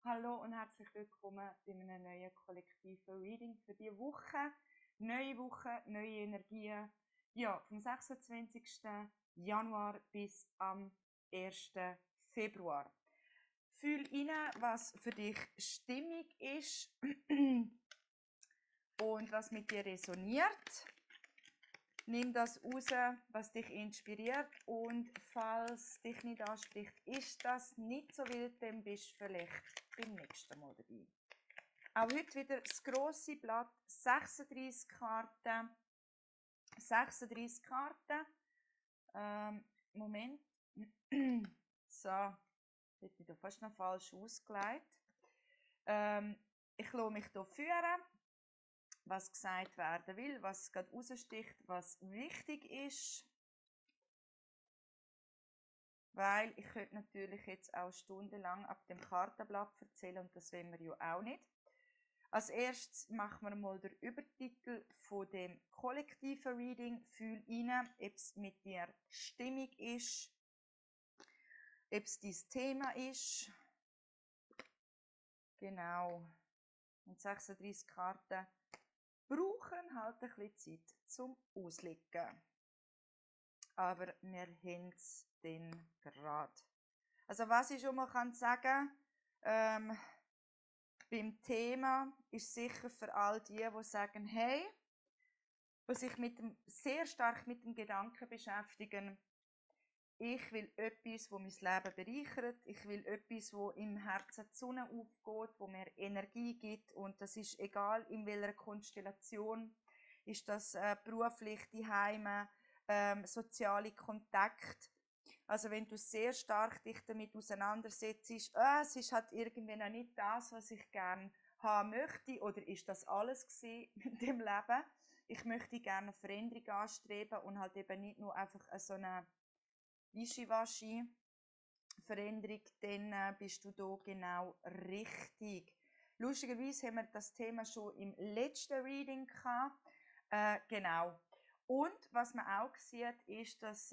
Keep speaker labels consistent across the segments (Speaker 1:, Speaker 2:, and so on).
Speaker 1: Hallo und herzlich willkommen bei einem neuen kollektiven Reading für diese Woche. Neue Woche, neue Energien. Ja, vom 26. Januar bis am 1. Februar. Fühl rein, was für dich stimmig ist und was mit dir resoniert. Nimm das raus, was dich inspiriert, und falls dich nicht anspricht, ist das nicht so wild, dann bist du vielleicht beim nächsten Mal dabei. Auch heute wieder das grosse Blatt, 36 Karten. 36 Karten. Moment. So, jetzt bin ich fast noch falsch ausgelegt. Ich lasse mich hier führen, was gesagt werden will, was gerade raussticht, was wichtig ist. Weil ich könnte natürlich jetzt auch stundenlang ab dem Kartenblatt erzählen und das wollen wir ja auch nicht. Als erstes machen wir mal den Übertitel von dem kollektiven Reading. Fühl rein, ob es mit dir stimmig ist, ob es dein Thema ist. Genau. Und 36 Karten brauchen halt ein bisschen Zeit zum Auslegen. Aber wir haben es dann gerade. Also was ich schon mal sagen kann, beim Thema ist sicher für all die sagen, hey, die sich sehr stark mit dem Gedanken beschäftigen, ich will etwas, das mein Leben bereichert, ich will etwas, wo im Herzen die Sonne aufgeht, wo mir Energie gibt, und das ist egal in welcher Konstellation, ist das beruflich, die Heime, soziale Kontakte. Also wenn du sehr stark dich damit auseinandersetzt, es ist halt irgendwie noch nicht das, was ich gerne haben möchte, oder ist das alles gewesen in dem Leben? Ich möchte gerne eine Veränderung anstreben und halt eben nicht nur einfach so eine Wischiwaschi-Veränderung, dann bist du da genau richtig. Lustigerweise haben wir das Thema schon im letzten Reading gehabt. Genau. Und was man auch sieht, ist, dass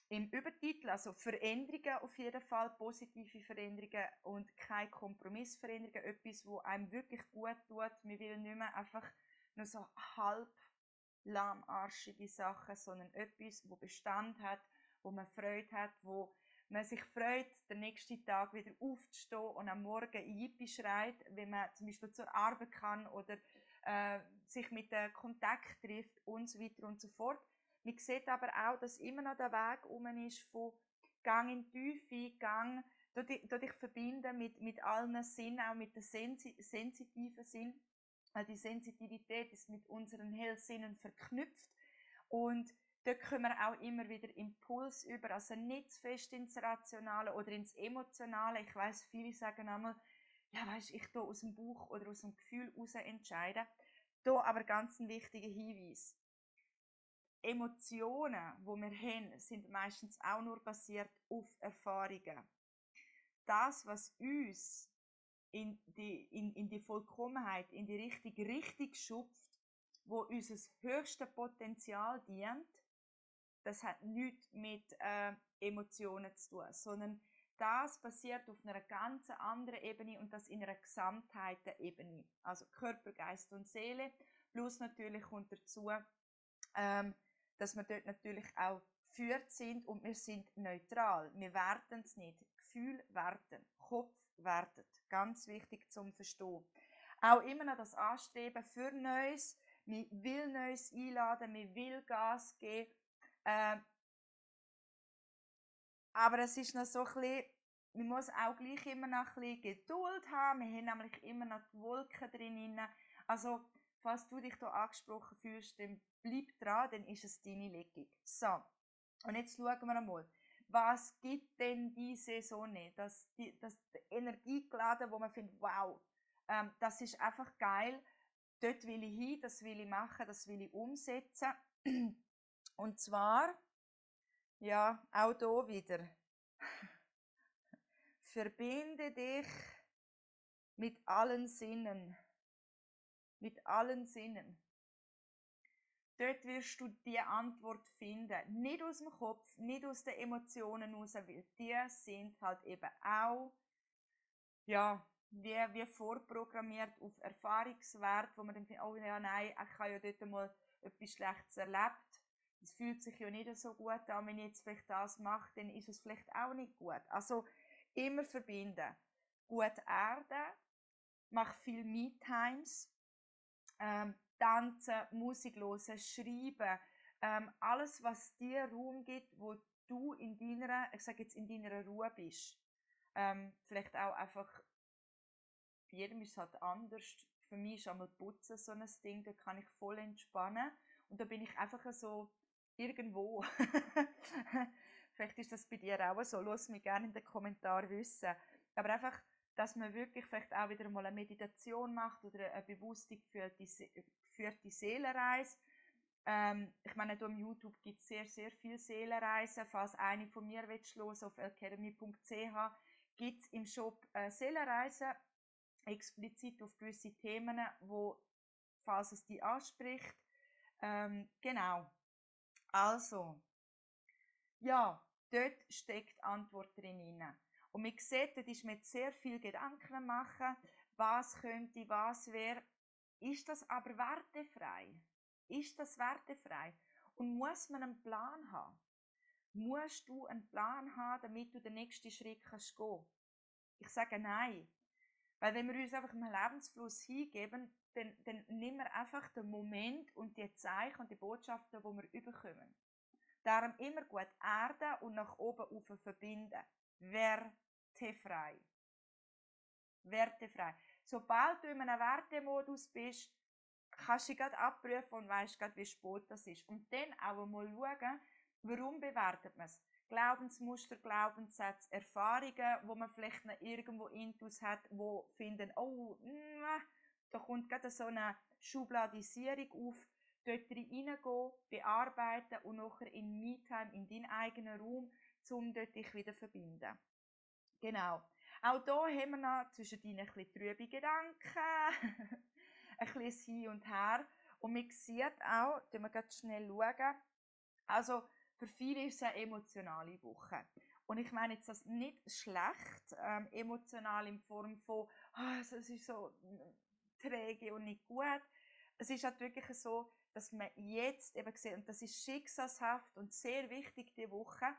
Speaker 1: im Übertitel, also Veränderungen auf jeden Fall, positive Veränderungen und keine Kompromissveränderungen, etwas, wo einem wirklich gut tut. Man will nicht mehr einfach nur so halb lahmarschige Sachen, sondern etwas, wo Bestand hat, wo man Freude hat, wo man sich freut, den nächsten Tag wieder aufzustehen und am Morgen Yippie schreit, wenn man zum Beispiel zur Arbeit kann oder sich mit dem Kontakt trifft und so weiter und so fort. Man sieht aber auch, dass immer noch der Weg ist von Gang in die Tiefe, Gang, dich verbinden mit allen Sinnen, auch mit dem sensitiven Sinn. Weil die Sensitivität ist mit unseren Hellsinnen verknüpft, und dort können wir auch immer wieder Impuls über, also nicht zu fest ins Rationale oder ins Emotionale. Ich weiss, viele sagen einmal, ja weisst, ich tue aus dem Bauch oder aus dem Gefühl heraus entscheiden. Da aber ganz ein wichtiger Hinweis. Emotionen, die wir haben, sind meistens auch nur basiert auf Erfahrungen. Das, was uns in die Vollkommenheit, in die richtige Richtung schupft, wo unser höchstes Potenzial dient, das hat nichts mit Emotionen zu tun, sondern das passiert auf einer ganz anderen Ebene, und das in einer Gesamtheiten-Ebene. Also Körper, Geist und Seele. Plus natürlich kommt dazu, dass wir dort natürlich auch geführt sind, und wir sind neutral. Wir werten es nicht. Gefühl werten, Kopf wertet. Ganz wichtig zum Verstehen. Auch immer noch das Anstreben für Neues. Man will Neues einladen, man will Gas geben. Aber es ist noch so ein bisschen, man muss auch gleich immer noch ein bisschen Geduld haben. Wir haben nämlich immer noch die Wolken drin. Also, falls du dich hier angesprochen fühlst, dann bleib dran, dann ist es deine Legung. So, und jetzt schauen wir einmal, was gibt denn diese Sonne? Das Energiegeladen, wo man findet, wow, das ist einfach geil. Dort will ich hin, das will ich machen, das will ich umsetzen. Und zwar, ja, auch hier wieder. Verbinde dich mit allen Sinnen. Mit allen Sinnen. Dort wirst du die Antwort finden. Nicht aus dem Kopf, nicht aus den Emotionen heraus, weil die sind halt eben auch ja, wie vorprogrammiert auf Erfahrungswert, wo man dann findet, oh ja, nein, ich habe ja dort mal etwas Schlechtes erlebt. Es fühlt sich ja nicht so gut an, wenn ich jetzt vielleicht das mache, dann ist es vielleicht auch nicht gut. Also immer verbinden. Gut erden, mach viel Me-Times, tanzen, Musik hören, schreiben, alles, was dir Raum gibt, wo du in deiner, ich sage jetzt in deiner Ruhe bist. Vielleicht auch einfach, bei jedem ist es halt anders. Für mich ist einmal Putzen so ein Ding, da kann ich voll entspannen. Und da bin ich einfach so irgendwo. Vielleicht ist das bei dir auch so. Lass mich gerne in den Kommentaren wissen. Aber einfach, dass man wirklich vielleicht auch wieder mal eine Meditation macht oder eine bewusst geführte Seelenreise. Ich meine, hier auf YouTube gibt es sehr, sehr viele Seelenreisen. Falls eine von mir hören willst, auf academy.ch gibt es im Shop Seelenreisen explizit auf gewisse Themen, wo, falls es dich anspricht. Genau. Also, ja, dort steckt die Antwort drin. Und man sieht, dort ist mit sehr viel Gedanken machen, was könnte, was wäre. Ist das aber wertefrei? Ist das wertefrei? Und muss man einen Plan haben? Musst du einen Plan haben, damit du den nächsten Schritt kannst gehen? Ich sage nein. Weil wenn wir uns einfach im Lebensfluss hingeben, dann nehmen wir einfach den Moment und die Zeichen und die Botschaften, die wir überkommen. Darum immer gut erden und nach oben rauf verbinden. Wertefrei. Wertefrei. Sobald du in einem Wertemodus bist, kannst du dich gerade abprüfen und weißt gerade, wie spät das ist. Und dann auch einmal schauen, warum bewertet man es. Glaubensmuster, Glaubenssätze, Erfahrungen, wo man vielleicht noch irgendwo Intus hat, wo finden, oh, da kommt gerade so eine Schubladisierung auf, dort reingehen, bearbeiten und nachher in Me-Time, in deinen eigenen Raum, um dort dich wieder zu verbinden. Genau. Auch hier haben wir noch zwischendrin ein bisschen trübe Gedanken, ein bisschen Hin und Her. Und man sieht auch, wenn wir ganz schnell schauen, also für viele ist es eine emotionale Woche. Und ich meine jetzt das nicht schlecht, emotional in Form von, es ist so träge und nicht gut. Es ist halt wirklich so, dass man jetzt eben sieht, und das ist schicksalshaft und sehr wichtig die Woche,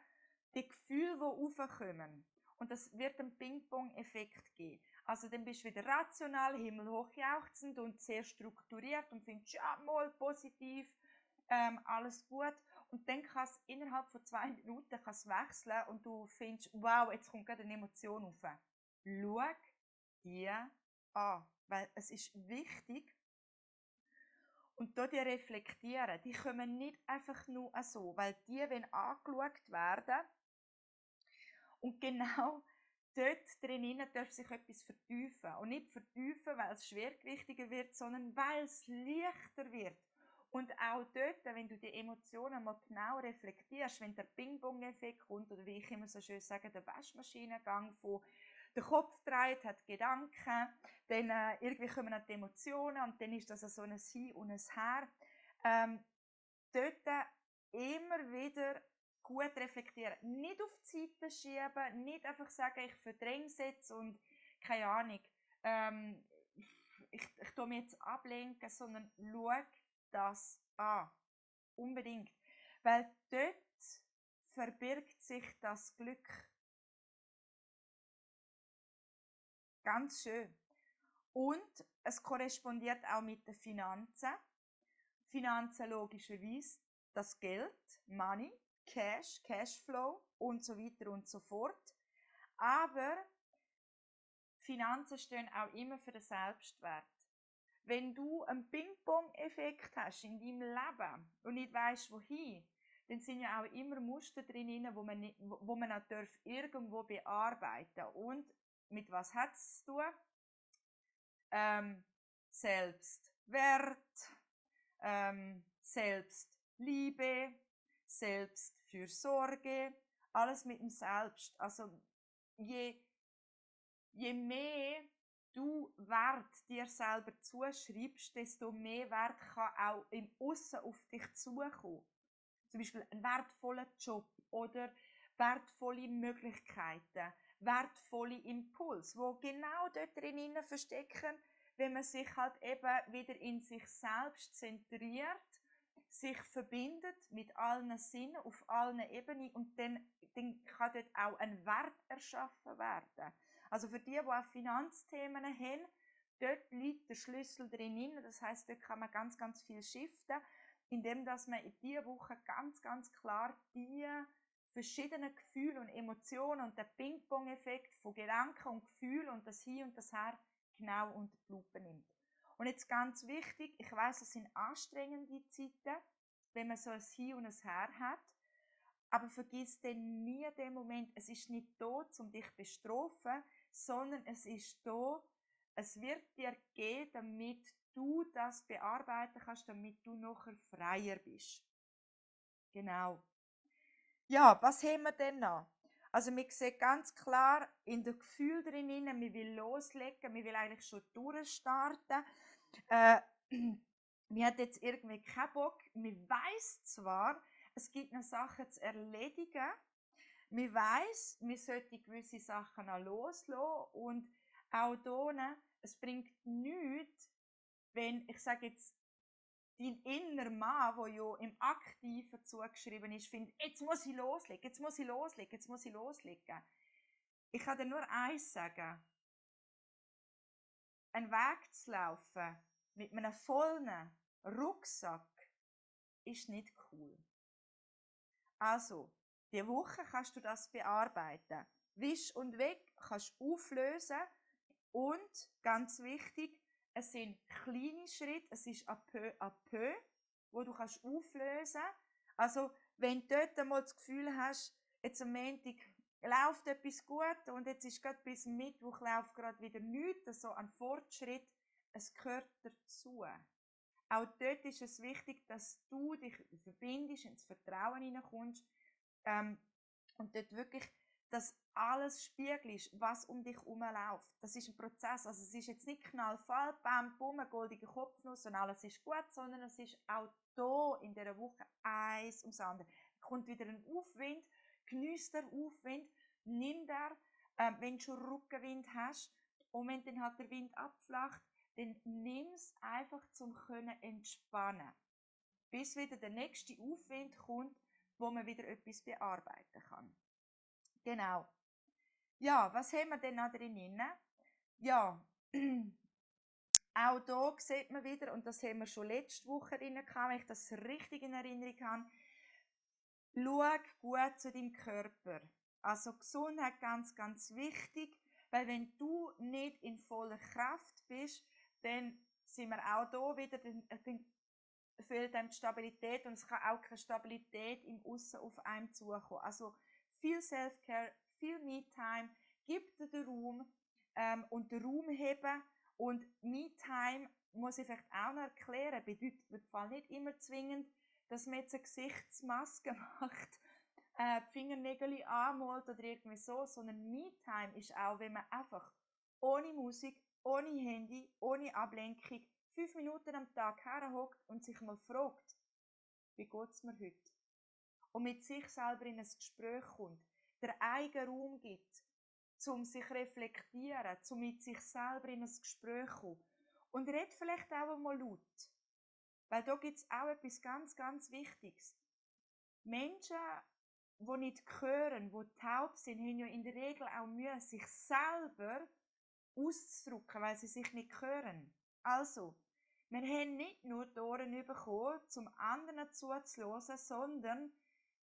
Speaker 1: die Gefühle, die aufkommen. Und das wird einen Ping-Pong-Effekt geben. Also dann bist du wieder rational, himmelhoch jauchzend und sehr strukturiert und findest, ja, mal positiv, alles gut. Und dann kann es innerhalb von 2 Minuten wechseln und du findest, wow, jetzt kommt gerade eine Emotion auf. Schau dir an, weil es ist wichtig. Und dort die reflektieren, die kommen nicht einfach nur so, weil die wollen angeschaut werden. Und genau dort drinnen darf sich etwas vertiefen. Und nicht vertiefen, weil es schwergewichtiger wird, sondern weil es leichter wird. Und auch dort, wenn du die Emotionen mal genau reflektierst, wenn der Ping-Pong-Effekt kommt, oder wie ich immer so schön sage, der Waschmaschinengang von der Kopf dreht, hat Gedanken, dann irgendwie kommen auch die Emotionen und dann ist das so ein Hin und ein Her. Dort immer wieder gut reflektieren. Nicht auf die Seite schieben, nicht einfach sagen, ich verdränge es jetzt und keine Ahnung, ich tue mich jetzt ablenken, sondern schau das an. Unbedingt. Weil dort verbirgt sich das Glück. Ganz schön. Und es korrespondiert auch mit den Finanzen. Finanzen logischerweise das Geld, Money, Cash, Cashflow und so weiter und so fort. Aber Finanzen stehen auch immer für den Selbstwert. Wenn du einen Ping-Pong-Effekt hast in deinem Leben und nicht weißt, wohin, dann sind ja auch immer Muster drin, wo man auch irgendwo bearbeiten darf. Und mit was hat es zu tun? Selbstwert, Selbstliebe, Selbstfürsorge, alles mit dem Selbst. Also je mehr du Wert dir selber zuschreibst, desto mehr Wert kann auch im Aussen auf dich zukommen. Zum Beispiel ein wertvoller Job oder wertvolle Möglichkeiten, wertvolle Impulse, wo genau dort drin verstecken, wenn man sich halt eben wieder in sich selbst zentriert, sich verbindet mit allen Sinnen auf allen Ebenen und dann kann dort auch ein Wert erschaffen werden. Also für die auch Finanzthemen haben, dort liegt der Schlüssel drin. Das heißt, dort kann man ganz, ganz viel shiften, indem dass man in dieser Woche ganz, ganz klar die verschiedenen Gefühle und Emotionen und den Ping-Pong-Effekt von Gedanken und Gefühlen und das Hin und das Her genau unter die Lupe nimmt. Und jetzt ganz wichtig, ich weiss, es sind anstrengende Zeiten, wenn man so ein Hin und ein Her hat, aber vergiss dann nie den Moment, es ist nicht da, um dich zu bestrafen, sondern es ist da, es wird dir geben, damit du das bearbeiten kannst, damit du nachher freier bist. Genau. Ja, was haben wir denn noch? Also wir sehen ganz klar in dem Gefühl drin, man will loslegen, man will eigentlich schon durchstarten. Man hat jetzt irgendwie keinen Bock. Man weiss zwar, es gibt noch Sachen zu erledigen. Man weiss, man sollte gewisse Sachen noch loslassen. Und auch hier, es bringt nichts, wenn, ich sage jetzt, dein innerer Mann, der ja im Aktiven zugeschrieben ist, findet, jetzt muss ich loslegen, jetzt muss ich loslegen, jetzt muss ich loslegen. Ich kann dir nur eins sagen. Einen Weg zu laufen mit einem vollen Rucksack ist nicht cool. Also, diese Woche kannst du das bearbeiten. Wisch und weg kannst du auflösen. Und, ganz wichtig, es sind kleine Schritte, es ist à peu à peu, wo du kannst auflösen kannst. Also, wenn du dort einmal das Gefühl hast, jetzt am Montag läuft etwas gut und jetzt ist gerade bis Mittwoch läuft gerade wieder nichts, so ein Fortschritt, es gehört dazu. Auch dort ist es wichtig, dass du dich verbindest, ins Vertrauen hineinkommst und dort wirklich dass alles spiegelst, was um dich herum läuft. Das ist ein Prozess. Also es ist jetzt nicht knallvoll, bam, bumm, ein goldiger Kopfnuss und alles ist gut, sondern es ist auch hier in dieser Woche eins ums andere. Da kommt wieder ein Aufwind, geniesst der Aufwind, nimm der, wenn du schon Rückenwind hast und wenn dann halt der Wind abflacht, dann nimm es einfach zum können entspannen. Bis wieder der nächste Aufwind kommt, wo man wieder etwas bearbeiten kann. Genau. Ja, was haben wir denn noch drin? Ja, auch hier sieht man wieder, und das haben wir schon letzte Woche drin gehabt, wenn ich das richtig in Erinnerung habe, schau gut zu deinem Körper. Also Gesundheit ganz, ganz wichtig, weil wenn du nicht in voller Kraft bist, dann sind wir auch hier wieder, dann fehlt einem die Stabilität und es kann auch keine Stabilität im Aussen auf einem zukommen. Also viel Self-Care, viel Me-Time, gib dir den Raum und den Raum heben. Und Me-Time, muss ich vielleicht auch noch erklären, bedeutet im Fall nicht immer zwingend, dass man jetzt eine Gesichtsmaske macht, die Fingernägel anmalt oder irgendwie so, sondern Me-Time ist auch, wenn man einfach ohne Musik, ohne Handy, ohne Ablenkung 5 Minuten am Tag herhockt und sich mal fragt, wie geht es mir heute? Und mit sich selber in ein Gespräch kommt, der eigenen Raum gibt, um sich zu reflektieren, um mit sich selber in ein Gespräch zu kommen. Und red vielleicht auch einmal laut. Weil da gibt es auch etwas ganz, ganz Wichtiges. Menschen, die nicht hören, die taub sind, haben ja in der Regel auch Mühe, sich selber auszudrücken, weil sie sich nicht hören. Also, wir haben nicht nur die Ohren bekommen, zum anderen zuzuhören, sondern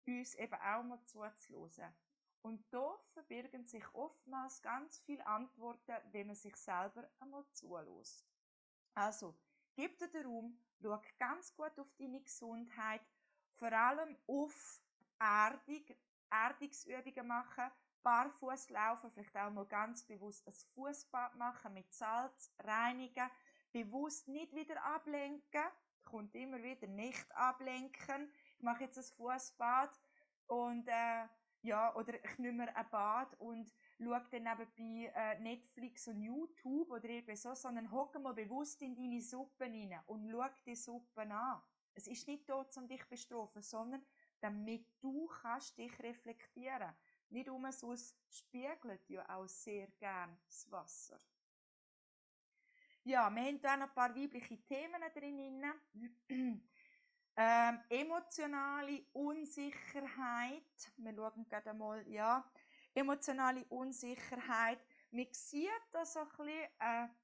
Speaker 1: uns eben auch mal zuzuhören. Und da verbirgen sich oftmals ganz viele Antworten, wenn man sich selber einmal zulässt. Also, gib dir den Raum, schau ganz gut auf deine Gesundheit, vor allem auf Erdungsübungen machen, barfuß laufen, vielleicht auch mal ganz bewusst ein Fußbad machen mit Salz, reinigen, bewusst nicht wieder ablenken, kommt immer wieder nicht ablenken. Ich mache jetzt ein Fußbad und ja, oder ich nehme mir ein Bad und schaue dann nebenbei Netflix und YouTube oder irgendwie so, sondern hocke mal bewusst in deine Suppe rein und schau die Suppe an. Es ist nicht da, um dich zu bestrafen, sondern damit du kannst dich reflektieren. nicht umsonst spiegelt ja auch sehr gern das Wasser. Ja, wir haben hier noch ein paar weibliche Themen drin. Emotionale Unsicherheit. Wir schauen gerade einmal, ja. Emotionale Unsicherheit. Man sieht da so ein bisschen,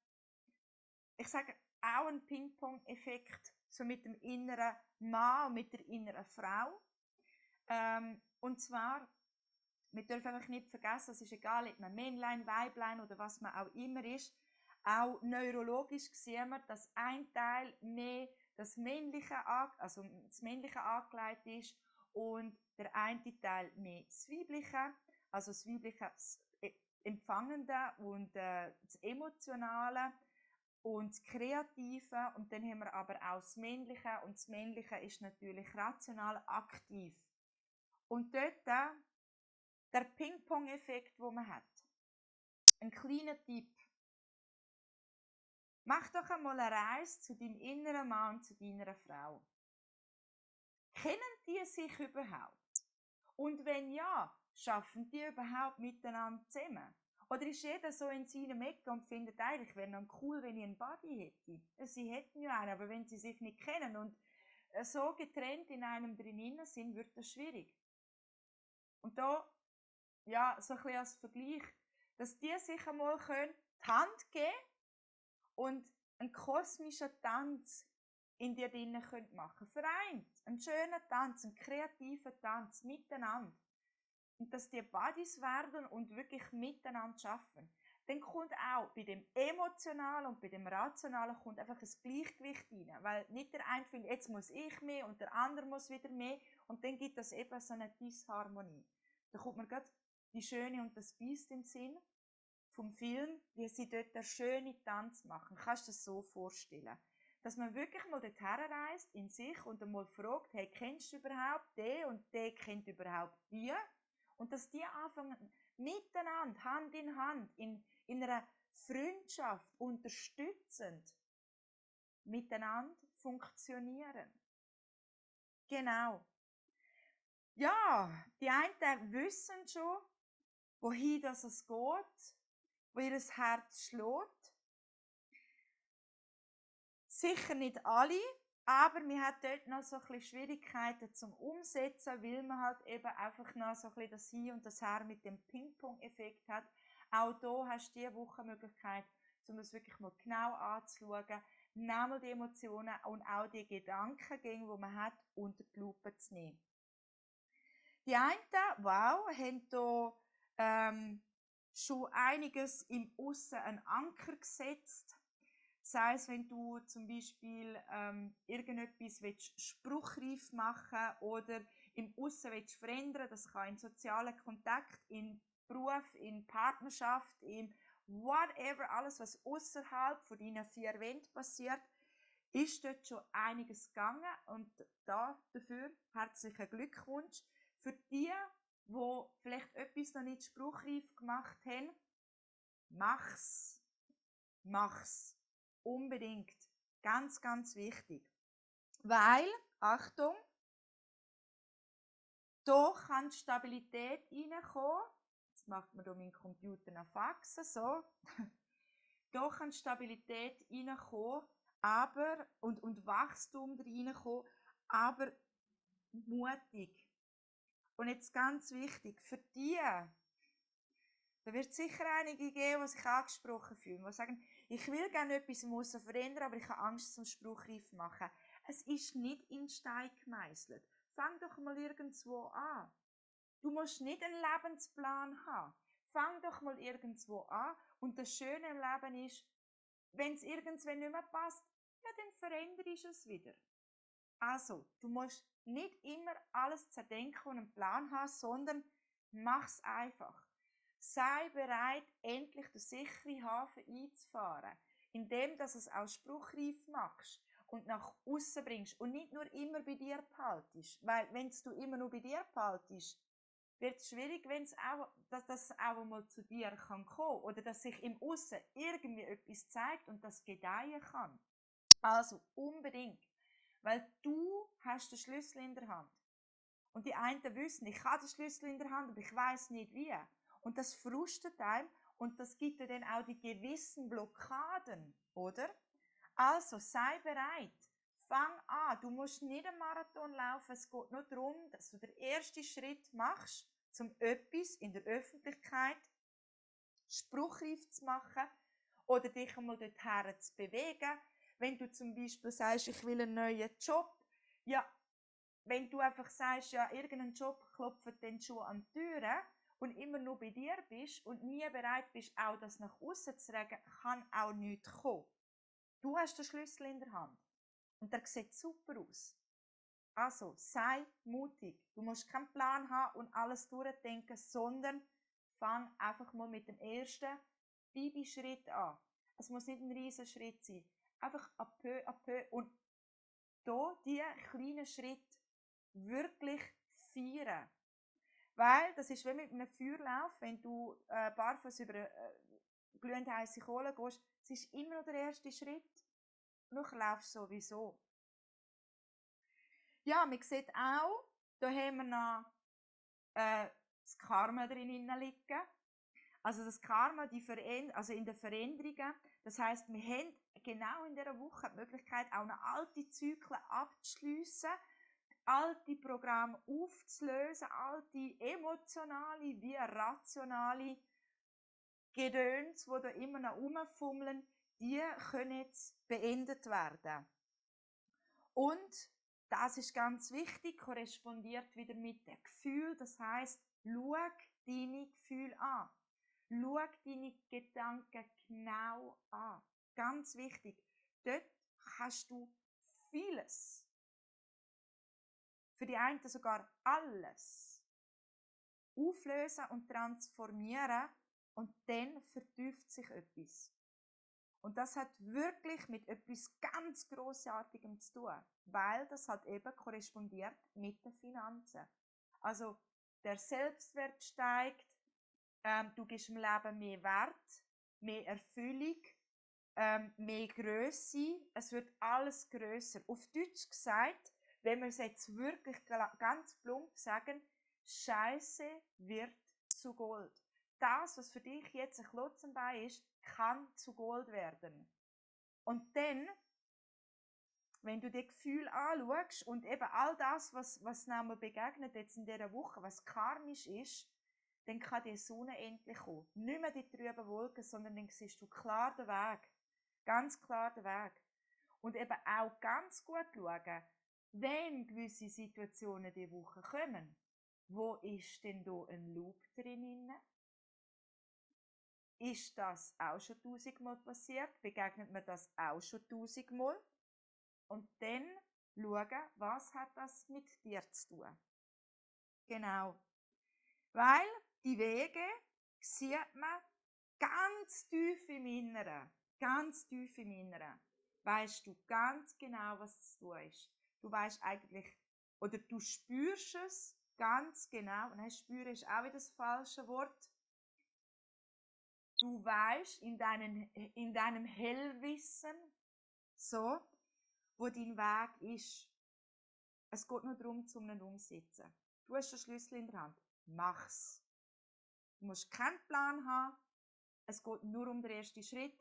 Speaker 1: ich sage, auch einen Ping-Pong-Effekt, so mit dem inneren Mann und mit der inneren Frau. Und zwar, wir dürfen einfach nicht vergessen, es ist egal, ob man Männlein, Weiblein oder was man auch immer ist, auch neurologisch sehen wir, dass ein Teil mehr das Männliche angelegt ist und der eine Teil mehr das Weibliche, also das Weibliche, das Empfangende und das Emotionale und das Kreative, und dann haben wir aber auch das Männliche, und das Männliche ist natürlich rational aktiv. Und dort der Ping-Pong-Effekt, den man hat. Ein kleiner Tipp. Mach doch einmal eine Reise zu deinem inneren Mann und zu deiner Frau. Kennen die sich überhaupt? Und wenn ja, schaffen die überhaupt miteinander zusammen? Oder ist jeder so in seinem Ecke und findet eigentlich, wäre noch cool, wenn ich einen Buddy hätte? Sie hätten ja einen, aber wenn sie sich nicht kennen und so getrennt in einem drinnen sind, wird das schwierig. Und da, ja, so ein bisschen als Vergleich, dass die sich einmal die Hand geben und einen kosmischen Tanz in dir drinnen machen können. Vereint. Einen schönen Tanz, einen kreativen Tanz miteinander. Und dass die Buddies werden und wirklich miteinander arbeiten. Dann kommt auch bei dem Emotionalen und bei dem Rationalen kommt einfach ein Gleichgewicht rein. Weil nicht der eine findet, jetzt muss ich mehr und der andere muss wieder mehr. Und dann gibt es eben so eine Disharmonie. Da kommt mir gerade die Schöne und das Biest in den Sinn vom Film, wie sie dort einen schönen Tanz machen. Kannst du dir das so vorstellen? Dass man wirklich mal dorthin reist in sich und einmal fragt, hey, kennst du überhaupt den und der kennt überhaupt die? Und dass die anfangen, miteinander, Hand in Hand, in einer Freundschaft, unterstützend, miteinander funktionieren. Genau. Ja, die einen wissen schon, wohin das es geht, wo ihr Herz schlägt. Sicher nicht alle, aber man hat dort noch so ein bisschen Schwierigkeiten zum Umsetzen, weil man halt eben einfach noch so ein bisschen das Hin und das Her mit dem Ping-Pong-Effekt hat. Auch hier hast du diese Woche die Möglichkeit, um das wirklich mal genau anzuschauen, nochmal die Emotionen und auch die Gedankengänge, die man hat, unter die Lupe zu nehmen. Die einen, wow, haben hier schon einiges im Aussen einen Anker gesetzt. Sei es, wenn du zum Beispiel irgendetwas spruchreif machen oder im Aussen verändern, das kann in sozialen Kontakt, in Beruf, in Partnerschaft, in whatever, alles, was außerhalb von deinen 4 Wänden passiert, ist dort schon einiges gegangen und dafür herzlichen Glückwunsch. Für die vielleicht etwas noch nicht spruchreif gemacht haben, mach's. Mach's. Unbedingt. Ganz, ganz wichtig. Weil, Achtung, da kann Stabilität reinkommen. Jetzt macht man hier meinen Computer nach Faxen, so. Da kann Stabilität reinkommen, aber, und Wachstum reinkommen, aber mutig. Und jetzt ganz wichtig, für die, da wird es sicher einige geben, die sich angesprochen fühlen, die sagen, ich will gerne etwas im Aussen verändern, aber ich habe Angst zum spruchreif machen. Es ist nicht in Stein gemeißelt. Fang doch mal irgendwo an. Du musst nicht einen Lebensplan haben. Fang doch mal irgendwo an. Und das Schöne im Leben ist, wenn es irgendwann nicht mehr passt, ja, dann veränderst du es wieder. Also, du musst nicht immer alles zerdenken und einen Plan haben, sondern mach's einfach. Sei bereit, endlich den sicheren Hafen einzufahren, indem du es auch spruchreif machst und nach außen bringst und nicht nur immer bei dir behaltest. Weil, wenn du immer nur bei dir behaltest, wird es schwierig, dass das auch mal zu dir kann kommen oder dass sich im Aussen irgendwie etwas zeigt und das gedeihen kann. Also unbedingt, weil du hast den Schlüssel in der Hand. Und die einen wissen, ich habe den Schlüssel in der Hand, aber ich weiß nicht wie. Und das frustet einem und das gibt dir dann auch die gewissen Blockaden, oder? Also sei bereit. Fang an. Du musst nicht einen Marathon laufen. Es geht nur darum, dass du den ersten Schritt machst, um etwas in der Öffentlichkeit spruchreif zu machen oder dich einmal dorthin zu bewegen. Wenn du zum Beispiel sagst, ich will einen neuen Job, ja, wenn du einfach sagst, ja, irgendein Job klopft dann schon an die Türen und immer nur bei dir bist und nie bereit bist, auch das nach außen zu tragen, kann auch nichts kommen. Du hast den Schlüssel in der Hand und der sieht super aus. Also, sei mutig. Du musst keinen Plan haben und alles durchdenken, sondern fang einfach mal mit dem ersten Babyschritt an. Es muss nicht ein riesiger Schritt sein. Einfach à peu und hier diese kleinen Schritte wirklich feiern. Weil, das ist wie mit einem Feuerlauf, wenn du barfuß über glühend heisse Kohle gehst, es ist immer noch der erste Schritt. Noch laufst du sowieso. Ja, man sieht auch, da haben wir noch das Karma drin liegen. Also das Karma, also in den Veränderungen. Das heisst, wir haben genau in dieser Woche die Möglichkeit, auch noch alte Zyklen abzuschliessen, alte Programme aufzulösen, alte emotionale wie rationale Gedöns, die da immer noch rumfummeln, die können jetzt beendet werden. Und das ist ganz wichtig, korrespondiert wieder mit dem Gefühl. Das heisst, schau deine Gefühle an. Schau deine Gedanken genau an. Ganz wichtig. Dort kannst du vieles, für die einen sogar alles, auflösen und transformieren und dann vertieft sich etwas. Und das hat wirklich mit etwas ganz Grossartigem zu tun, weil das halt eben korrespondiert mit den Finanzen. Also der Selbstwert steigt, du gibst dem Leben mehr Wert, mehr Erfüllung, mehr Grösse, es wird alles grösser. Auf Deutsch gesagt, wenn wir es jetzt wirklich ganz plump sagen, Scheiße wird zu Gold. Das, was für dich jetzt ein Klotzenbein ist, kann zu Gold werden. Und dann, wenn du die Gefühle anschaust und eben all das, was mir begegnet jetzt in dieser Woche, was karmisch ist, dann kann die Sonne endlich kommen. Nicht mehr die trüben Wolken, sondern dann siehst du klar den Weg. Ganz klar den Weg. Und eben auch ganz gut schauen, wenn gewisse Situationen diese Woche kommen, wo ist denn da ein Loop drin? Ist das auch schon 1000-mal passiert? Begegnet mir das auch schon 1000-mal? Und dann schauen, was hat das mit dir zu tun? Genau. Weil die Wege sieht man ganz tief im Inneren. Ganz tief im Inneren. Weißt du ganz genau, was zu tun ist. Du weißt eigentlich, oder du spürst es ganz genau. Nein, spüren ist auch wieder das falsche Wort. Du weißt in deinem Hellwissen, so, wo dein Weg ist. Es geht nur darum, zum ihn umsetzen. Du hast den Schlüssel in der Hand. Mach's. Du musst keinen Plan haben. Es geht nur um den ersten Schritt.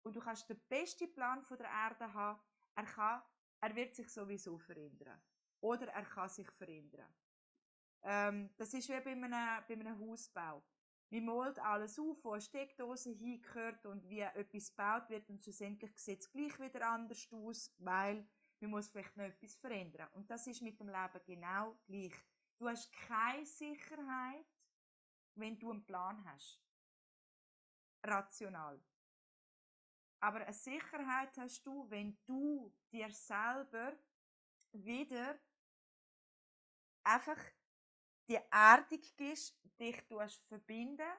Speaker 1: Und du kannst den besten Plan der Erde haben. Er wird sich sowieso verändern. Oder er kann sich verändern. Das ist wie bei einem Hausbau. Man malt alles auf, wo eine Steckdose hingehört und wie etwas gebaut wird und schlussendlich sieht es gleich wieder anders aus, weil man muss vielleicht noch etwas verändern. Und das ist mit dem Leben genau gleich. Du hast keine Sicherheit, wenn du einen Plan hast. Rational. Aber eine Sicherheit hast du, wenn du dir selber wieder einfach die Erdung gibst, dich verbinden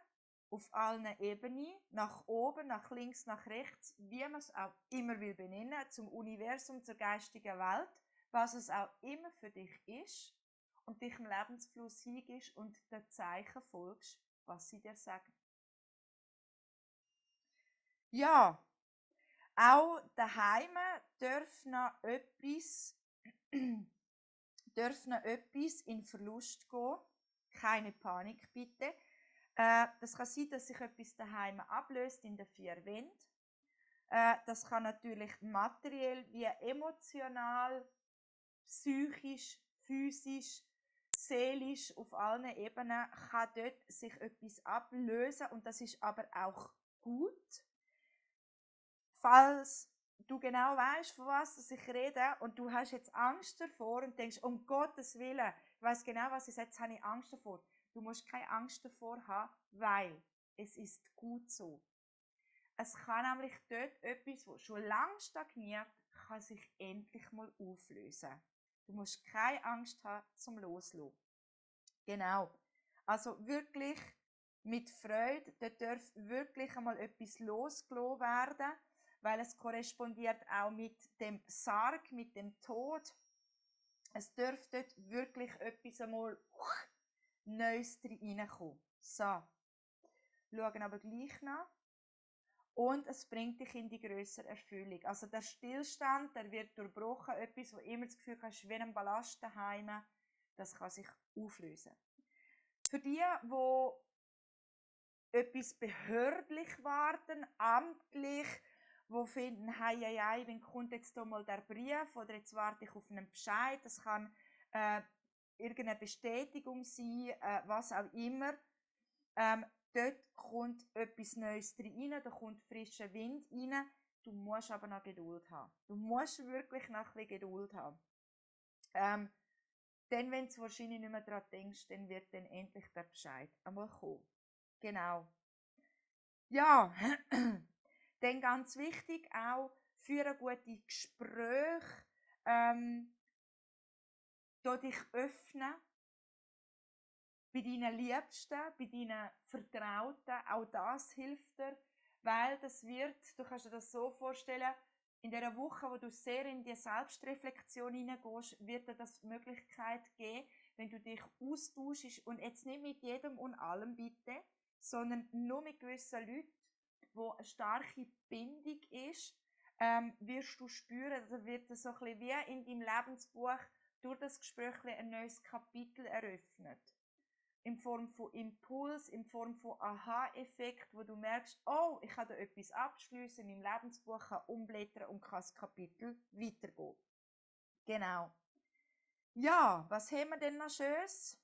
Speaker 1: auf allen Ebenen, nach oben, nach links, nach rechts, wie man es auch immer will benennen, zum Universum, zur geistigen Welt, was es auch immer für dich ist und dich im Lebensfluss hingibst und den Zeichen folgst, was sie dir sagen. Ja, auch daheim darf noch etwas dürfen etwas in Verlust gehen. Keine Panik bitte. Das kann sein, dass sich etwas daheim ablöst in den 4 Wänden. Das kann natürlich materiell wie emotional, psychisch, physisch, seelisch, auf allen Ebenen kann dort sich etwas ablösen und das ist aber auch gut. Falls du genau weißt, von was ich rede und du hast jetzt Angst davor und denkst, um Gottes Willen, ich weiss genau, was ich sage, jetzt habe ich Angst davor. Du musst keine Angst davor haben, weil es ist gut so. Es kann nämlich dort etwas, das schon lange stagniert, kann sich endlich mal auflösen. Du musst keine Angst haben zum Loslassen. Genau. Also wirklich mit Freude, da darf wirklich einmal etwas losgelassen werden, weil es korrespondiert auch mit dem Sarg, mit dem Tod. Es darf dort wirklich etwas einmal Neues reinkommen. So. Schauen aber gleich nach. Und es bringt dich in die grössere Erfüllung. Also der Stillstand, der wird durchbrochen. Etwas, wo immer das Gefühl hast, wie ein Ballast daheim, das kann sich auflösen. Für die etwas behördlich warten, amtlich, wo finden, hei, wann kommt jetzt da mal der Brief oder jetzt warte ich auf einen Bescheid. Das kann irgendeine Bestätigung sein, was auch immer. Dort kommt etwas Neues rein, da kommt frischer Wind rein. Du musst aber noch Geduld haben. Du musst wirklich noch ein bisschen Geduld haben. Dann, wenn du wahrscheinlich nicht mehr daran denkst, dann wird dann endlich der Bescheid einmal kommen. Genau. Ja, dann ganz wichtig auch, führe gute Gespräche, dich öffnen bei deinen Liebsten, bei deinen Vertrauten, auch das hilft dir, weil das wird, du kannst dir das so vorstellen, in dieser Woche, wo du sehr in die Selbstreflexion hineingehst, wird dir das die Möglichkeit geben, wenn du dich austauschst und jetzt nicht mit jedem und allem bitte, sondern nur mit gewissen Leuten, wo eine starke Bindung ist, wirst du spüren, also wird es so ein bisschen wie in deinem Lebensbuch durch das Gespräch ein neues Kapitel eröffnet. In Form von Impuls, in Form von Aha-Effekt, wo du merkst, oh, ich kann da etwas abschliessen, in meinem Lebensbuch kann umblättern und kann das Kapitel weitergehen. Genau. Ja, was haben wir denn noch Schönes?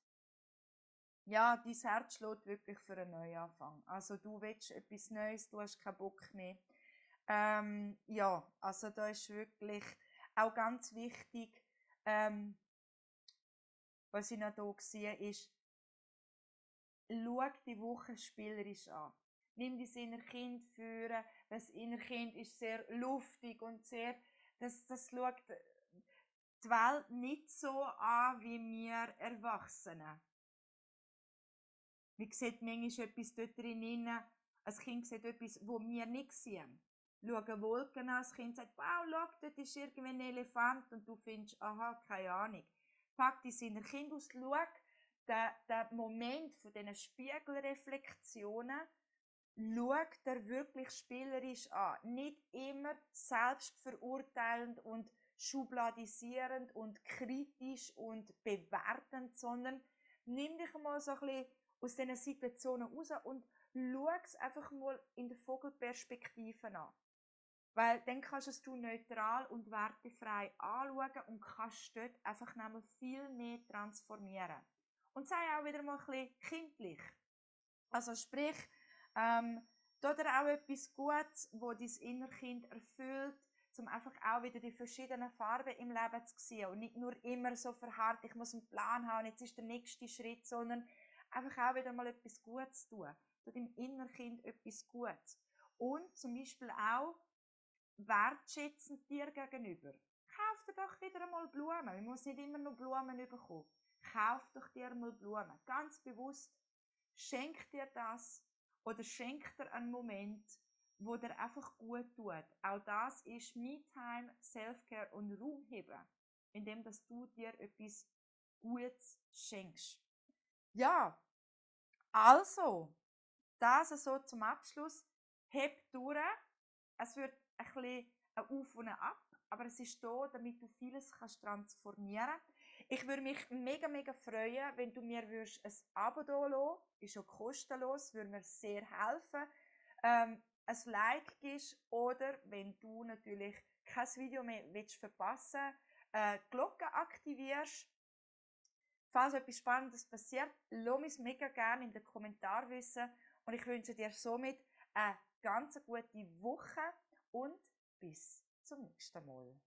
Speaker 1: Ja, dein Herz schlägt wirklich für einen Neuanfang. Also du willst etwas Neues, du hast keinen Bock mehr. Ja, also da ist wirklich auch ganz wichtig, was ich noch hier sehe, ist, schau die Woche spielerisch an. Nimm dein inneres Kind führen. Das innere Kind ist sehr luftig und sehr, das schaut die Welt nicht so an wie wir Erwachsenen. Man sieht manchmal etwas dort drin, ein Kind sieht etwas, das wir nicht sehen. Schauen Wolken an, das Kind sagt, wow, schau, dort ist irgendwie ein Elefant und du findest, aha, keine Ahnung. Pack dein inneres Kind aus, schau den Moment von diesen Spiegelreflexionen, schaut er wirklich spielerisch an. Nicht immer selbstverurteilend und schubladisierend und kritisch und bewertend, sondern nimm dich mal so ein bisschen aus diesen Situationen raus und schau es einfach mal in der Vogelperspektive an. Weil dann kannst du es neutral und wertefrei anschauen und kannst dort einfach nämlich viel mehr transformieren. Und sei auch wieder mal ein bisschen kindlich. Also sprich, tu dir auch etwas Gutes, das dein Innerkind erfüllt, um einfach auch wieder die verschiedenen Farben im Leben zu sehen und nicht nur immer so verharrt, ich muss einen Plan haben, jetzt ist der nächste Schritt, sondern einfach auch wieder mal etwas Gutes tun. Tu deinem Innerkind etwas Gutes. Und zum Beispiel auch wertschätzend dir gegenüber. Kauf dir doch wieder einmal Blumen. Man muss nicht immer nur Blumen bekommen. Kauf doch dir mal Blumen. Ganz bewusst. Schenk dir das oder schenk dir einen Moment, wo dir einfach gut tut. Auch das ist Me-Time, Self-Care und Raum heben, indem dass du dir etwas Gutes schenkst. Ja, also, das so zum Abschluss. Heb durch. Es wird ein bisschen ein Auf und ein Ab, aber es ist da, damit du vieles kannst transformieren. Ich würde mich mega, mega freuen, wenn du mir ein Abo da lassen, ist auch kostenlos, würde mir sehr helfen. Ein Like gibst oder wenn du natürlich kein Video mehr verpassen willst, die Glocke aktivierst. Falls etwas Spannendes passiert, lass mich mega gerne in den Kommentaren wissen und ich wünsche dir somit eine ganz gute Woche und bis zum nächsten Mal.